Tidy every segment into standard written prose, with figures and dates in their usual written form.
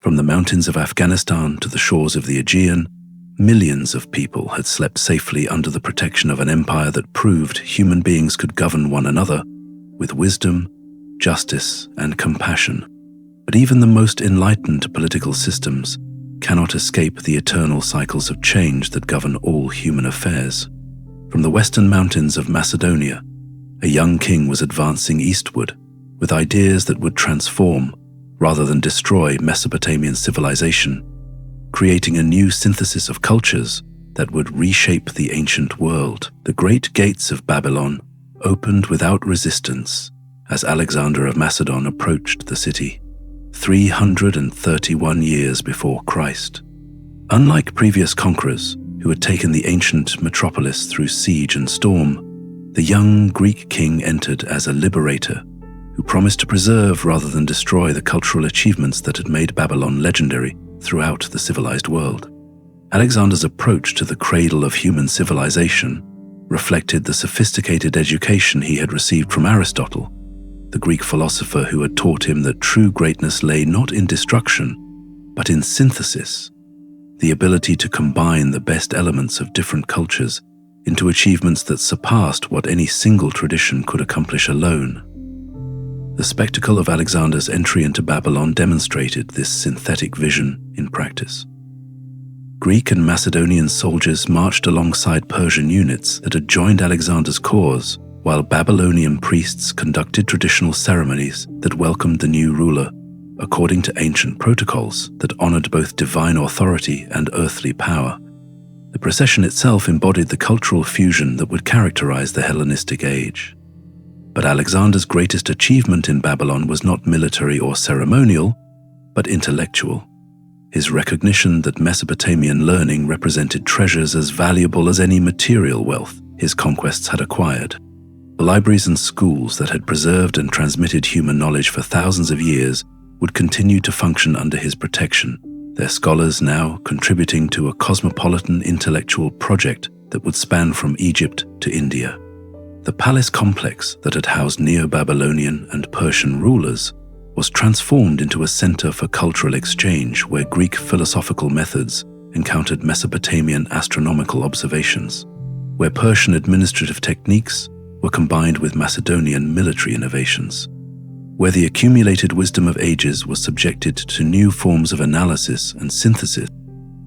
From the mountains of Afghanistan to the shores of the Aegean, millions of people had slept safely under the protection of an empire that proved human beings could govern one another with wisdom, justice, and compassion. But even the most enlightened political systems cannot escape the eternal cycles of change that govern all human affairs. From the western mountains of Macedonia, a young king was advancing eastward with ideas that would transform, rather than destroy, Mesopotamian civilization, creating a new synthesis of cultures that would reshape the ancient world. The great gates of Babylon opened without resistance as Alexander of Macedon approached the city, 331 years before Christ. Unlike previous conquerors who had taken the ancient metropolis through siege and storm, the young Greek king entered as a liberator who promised to preserve rather than destroy the cultural achievements that had made Babylon legendary throughout the civilized world. Alexander's approach to the cradle of human civilization reflected the sophisticated education he had received from Aristotle, the Greek philosopher who had taught him that true greatness lay not in destruction, but in synthesis, the ability to combine the best elements of different cultures into achievements that surpassed what any single tradition could accomplish alone. The spectacle of Alexander's entry into Babylon demonstrated this synthetic vision in practice. Greek and Macedonian soldiers marched alongside Persian units that had joined Alexander's cause, while Babylonian priests conducted traditional ceremonies that welcomed the new ruler, according to ancient protocols that honored both divine authority and earthly power. The procession itself embodied the cultural fusion that would characterize the Hellenistic age. But Alexander's greatest achievement in Babylon was not military or ceremonial, but intellectual. His recognition that Mesopotamian learning represented treasures as valuable as any material wealth his conquests had acquired. The libraries and schools that had preserved and transmitted human knowledge for thousands of years would continue to function under his protection, their scholars now contributing to a cosmopolitan intellectual project that would span from Egypt to India. The palace complex that had housed Neo-Babylonian and Persian rulers was transformed into a center for cultural exchange where Greek philosophical methods encountered Mesopotamian astronomical observations, where Persian administrative techniques were combined with Macedonian military innovations, where the accumulated wisdom of ages was subjected to new forms of analysis and synthesis.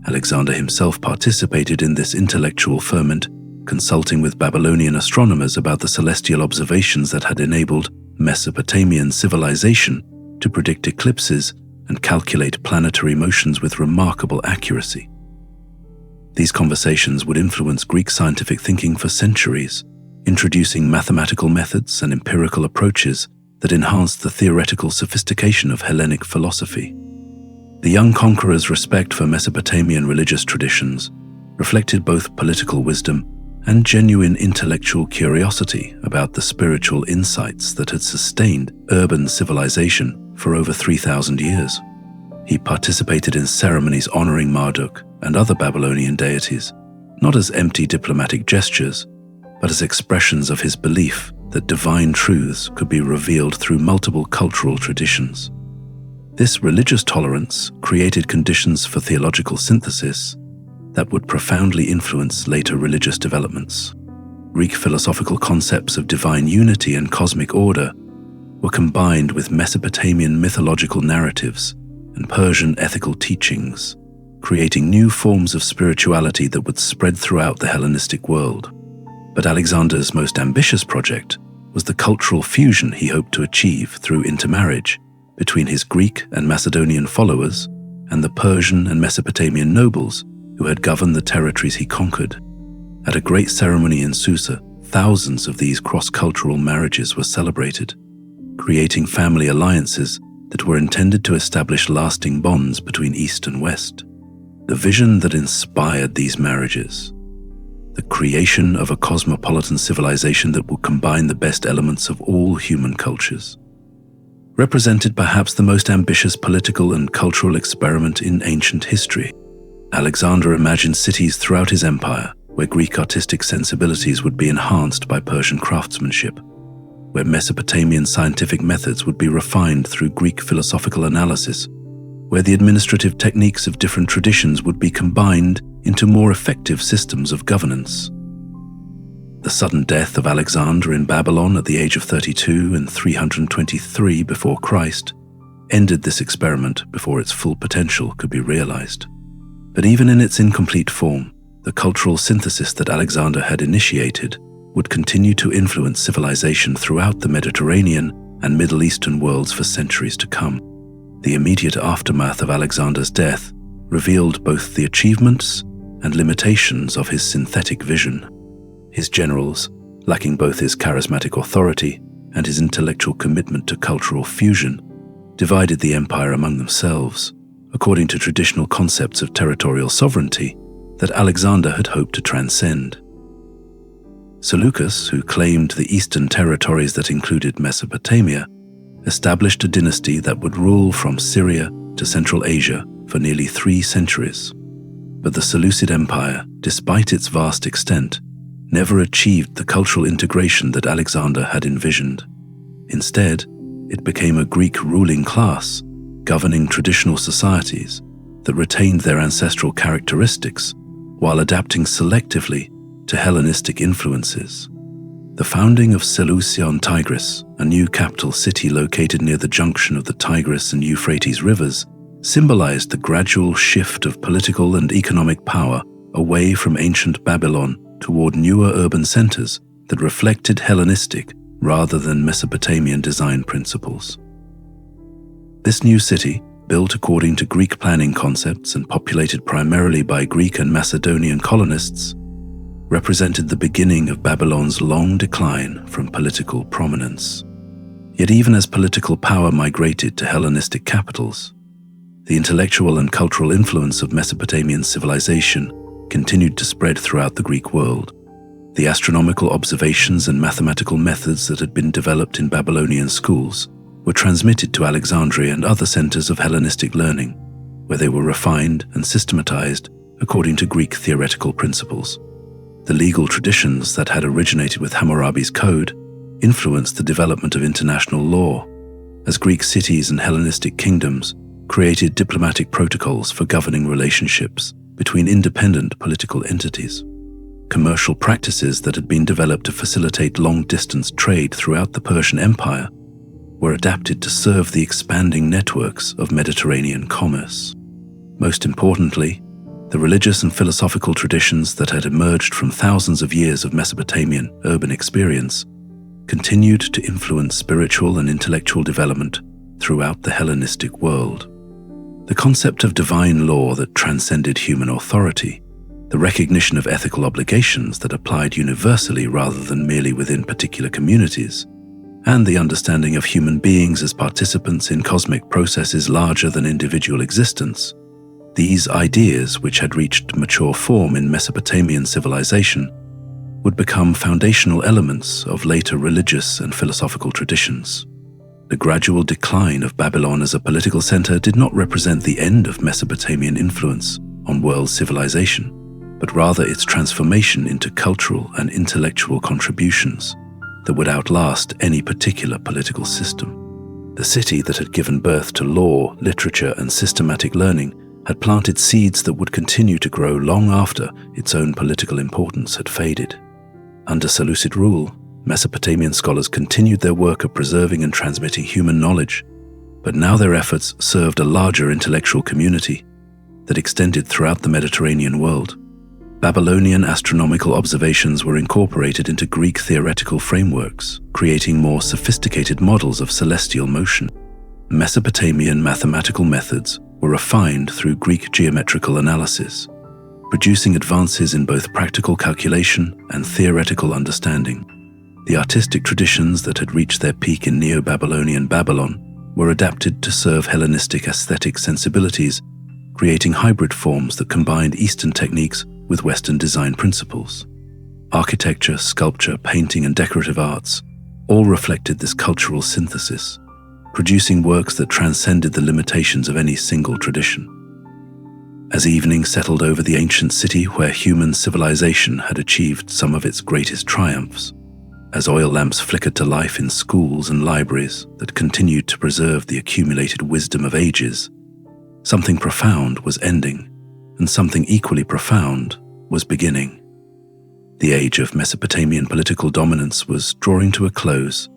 Alexander himself participated in this intellectual ferment, consulting with Babylonian astronomers about the celestial observations that had enabled Mesopotamian civilization to predict eclipses and calculate planetary motions with remarkable accuracy. These conversations would influence Greek scientific thinking for centuries, introducing mathematical methods and empirical approaches that enhanced the theoretical sophistication of Hellenic philosophy. The young conqueror's respect for Mesopotamian religious traditions reflected both political wisdom and genuine intellectual curiosity about the spiritual insights that had sustained urban civilization for over 3,000 years. He participated in ceremonies honoring Marduk and other Babylonian deities, not as empty diplomatic gestures, but as expressions of his belief that divine truths could be revealed through multiple cultural traditions. This religious tolerance created conditions for theological synthesis that would profoundly influence later religious developments. Greek philosophical concepts of divine unity and cosmic order were combined with Mesopotamian mythological narratives and Persian ethical teachings, creating new forms of spirituality that would spread throughout the Hellenistic world. But Alexander's most ambitious project was the cultural fusion he hoped to achieve through intermarriage between his Greek and Macedonian followers and the Persian and Mesopotamian nobles who had governed the territories he conquered. At a great ceremony in Susa, thousands of these cross-cultural marriages were celebrated, creating family alliances that were intended to establish lasting bonds between East and West. The vision that inspired these marriages, the creation of a cosmopolitan civilization that would combine the best elements of all human cultures, represented perhaps the most ambitious political and cultural experiment in ancient history. Alexander imagined cities throughout his empire where Greek artistic sensibilities would be enhanced by Persian craftsmanship, where Mesopotamian scientific methods would be refined through Greek philosophical analysis, where the administrative techniques of different traditions would be combined into more effective systems of governance. The sudden death of Alexander in Babylon at the age of 32 in 323 before Christ ended this experiment before its full potential could be realized. But even in its incomplete form, the cultural synthesis that Alexander had initiated would continue to influence civilization throughout the Mediterranean and Middle Eastern worlds for centuries to come. The immediate aftermath of Alexander's death revealed both the achievements and limitations of his synthetic vision. His generals, lacking both his charismatic authority and his intellectual commitment to cultural fusion, divided the empire among themselves, according to traditional concepts of territorial sovereignty that Alexander had hoped to transcend. Seleucus, who claimed the eastern territories that included Mesopotamia, established a dynasty that would rule from Syria to Central Asia for nearly 3 centuries. But the Seleucid Empire, despite its vast extent, never achieved the cultural integration that Alexander had envisioned. Instead, it became a Greek ruling class, governing traditional societies that retained their ancestral characteristics while adapting selectively to Hellenistic influences. The founding of Seleucia on Tigris, a new capital city located near the junction of the Tigris and Euphrates rivers, symbolized the gradual shift of political and economic power away from ancient Babylon toward newer urban centers that reflected Hellenistic rather than Mesopotamian design principles. This new city, built according to Greek planning concepts and populated primarily by Greek and Macedonian colonists, represented the beginning of Babylon's long decline from political prominence. Yet even as political power migrated to Hellenistic capitals, the intellectual and cultural influence of Mesopotamian civilization continued to spread throughout the Greek world. The astronomical observations and mathematical methods that had been developed in Babylonian schools were transmitted to Alexandria and other centers of Hellenistic learning, where they were refined and systematized according to Greek theoretical principles. The legal traditions that had originated with Hammurabi's code influenced the development of international law, as Greek cities and Hellenistic kingdoms created diplomatic protocols for governing relationships between independent political entities. Commercial practices that had been developed to facilitate long-distance trade throughout the Persian Empire were adapted to serve the expanding networks of Mediterranean commerce. Most importantly, the religious and philosophical traditions that had emerged from thousands of years of Mesopotamian urban experience continued to influence spiritual and intellectual development throughout the Hellenistic world. The concept of divine law that transcended human authority, the recognition of ethical obligations that applied universally rather than merely within particular communities, and the understanding of human beings as participants in cosmic processes larger than individual existence. These ideas, which had reached mature form in Mesopotamian civilization, would become foundational elements of later religious and philosophical traditions. The gradual decline of Babylon as a political center did not represent the end of Mesopotamian influence on world civilization, but rather its transformation into cultural and intellectual contributions that would outlast any particular political system. The city that had given birth to law, literature, and systematic learning had planted seeds that would continue to grow long after its own political importance had faded. Under Seleucid rule, Mesopotamian scholars continued their work of preserving and transmitting human knowledge, but now their efforts served a larger intellectual community that extended throughout the Mediterranean world. Babylonian astronomical observations were incorporated into Greek theoretical frameworks, creating more sophisticated models of celestial motion. Mesopotamian mathematical methods were refined through Greek geometrical analysis, producing advances in both practical calculation and theoretical understanding. The artistic traditions that had reached their peak in Neo-Babylonian Babylon were adapted to serve Hellenistic aesthetic sensibilities, creating hybrid forms that combined Eastern techniques with Western design principles. Architecture, sculpture, painting, and decorative arts all reflected this cultural synthesis, producing works that transcended the limitations of any single tradition. As evening settled over the ancient city where human civilization had achieved some of its greatest triumphs, as oil lamps flickered to life in schools and libraries that continued to preserve the accumulated wisdom of ages, Something profound was ending, and something equally profound was beginning. The age of Mesopotamian political dominance was drawing to a close,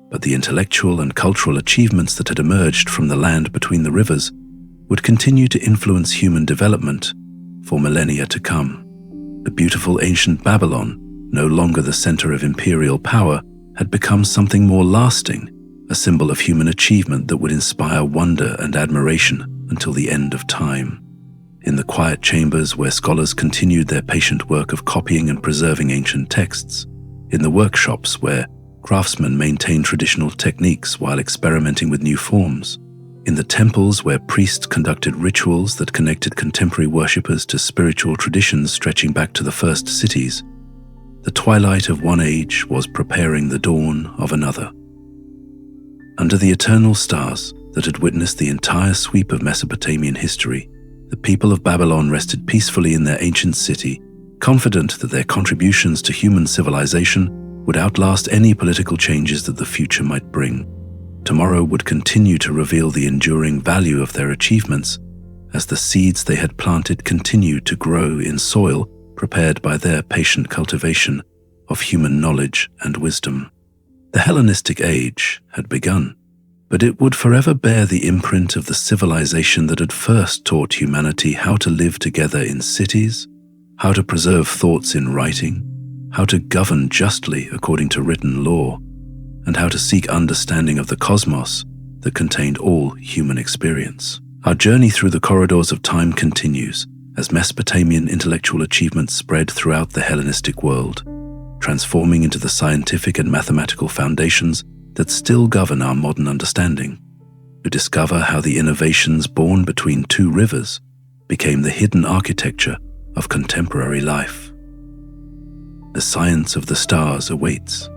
but the intellectual and cultural achievements that had emerged from the land between the rivers would continue to influence human development for millennia to come. The beautiful ancient Babylon, no longer the center of imperial power, had become something more lasting, a symbol of human achievement that would inspire wonder and admiration until the end of time. In the quiet chambers where scholars continued their patient work of copying and preserving ancient texts, in the workshops where craftsmen maintained traditional techniques while experimenting with new forms, in the temples where priests conducted rituals that connected contemporary worshippers to spiritual traditions stretching back to the first cities, the twilight of one age was preparing the dawn of another. Under the eternal stars that had witnessed the entire sweep of Mesopotamian history, the people of Babylon rested peacefully in their ancient city, confident that their contributions to human civilization would outlast any political changes that the future might bring. Tomorrow would continue to reveal the enduring value of their achievements as the seeds they had planted continued to grow in soil prepared by their patient cultivation of human knowledge and wisdom. The Hellenistic age had begun, but it would forever bear the imprint of the civilization that had first taught humanity how to live together in cities, how to preserve thoughts in writing, how to govern justly according to written law, and how to seek understanding of the cosmos that contained all human experience. Our journey through the corridors of time continues as Mesopotamian intellectual achievements spread throughout the Hellenistic world, transforming into the scientific and mathematical foundations that still govern our modern understanding. To discover how the innovations born between two rivers became the hidden architecture of contemporary life. The science of the stars awaits.